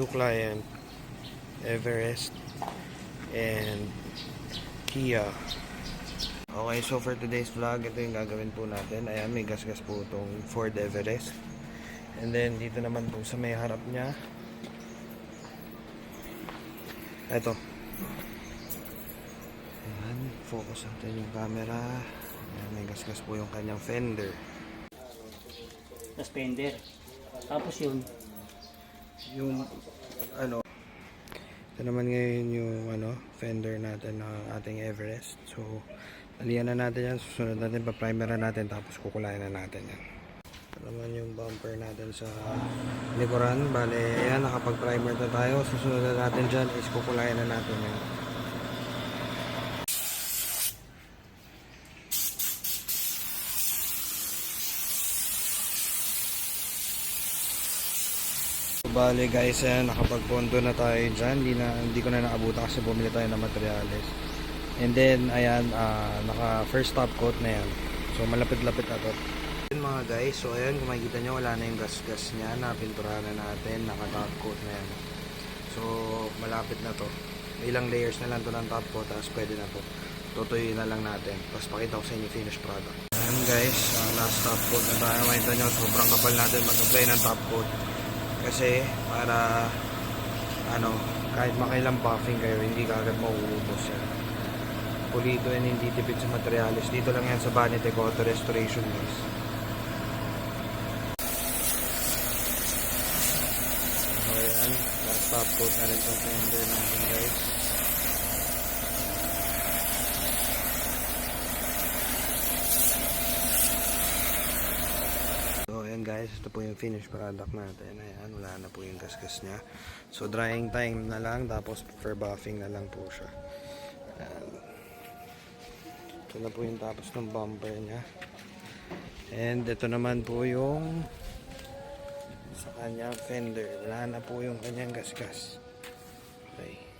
New client, Everest and Kia. Okay, so for today's vlog, ito yung gagawin po natin. Ayan, may gas-gas po itong Ford Everest. And then dito naman po sa may harap niya, ito. Ayan, focus natin yung camera. Ayan, may gas-gas po yung kanyang fender. Suspender. Tapos yung ano, ito naman ngayon yung fender natin ng ating Everest. So aliyan na natin yan, susunod natin, pa-primer na natin, tapos kukulayan na natin yan. Ito naman yung bumper natin sa likuran. Bale, ayan, nakapag-primer na tayo. Susunod na natin dyan is kukulayan na natin yan. Bale guys, ayan, nakapagpondo na tayo dyan. Hindi ko na naabutan kasi bumili tayo ng materials. And then ayan, naka first top coat na yan. So malapit-lapit na to. Ayan mga guys, so ayan, kung makikita nyo, wala na yung gas-gas nya. Napinturahan na natin, naka top coat na yan. So malapit na to. Ilang layers na lang to ng top coat, tapos pwede na to. Tutuyuin na lang natin, tapos pakita ko sa inyo finished product. Ayan guys, last top coat na tayo. Makita nyo, sobrang kapal natin mag-apply ng top coat. Kasi para kahit makailang buffing kayo, hindi kagad mauubos yan. Pulido and hindi tipid sa materials. Dito lang yan sa Vanity Auto Restoration guys. So yan, last top coat na rin sa fender natin guys. So ayan guys, ito po yung finished product natin. Ayan, wala na po yung gas-gas nya. So drying time na lang, tapos for buffing na lang po siya. Ayan. Ito na po yung tapos ng bumper nya. And ito naman po yung sa kanyang fender. Wala na po yung kanyang gas-gas. Okay.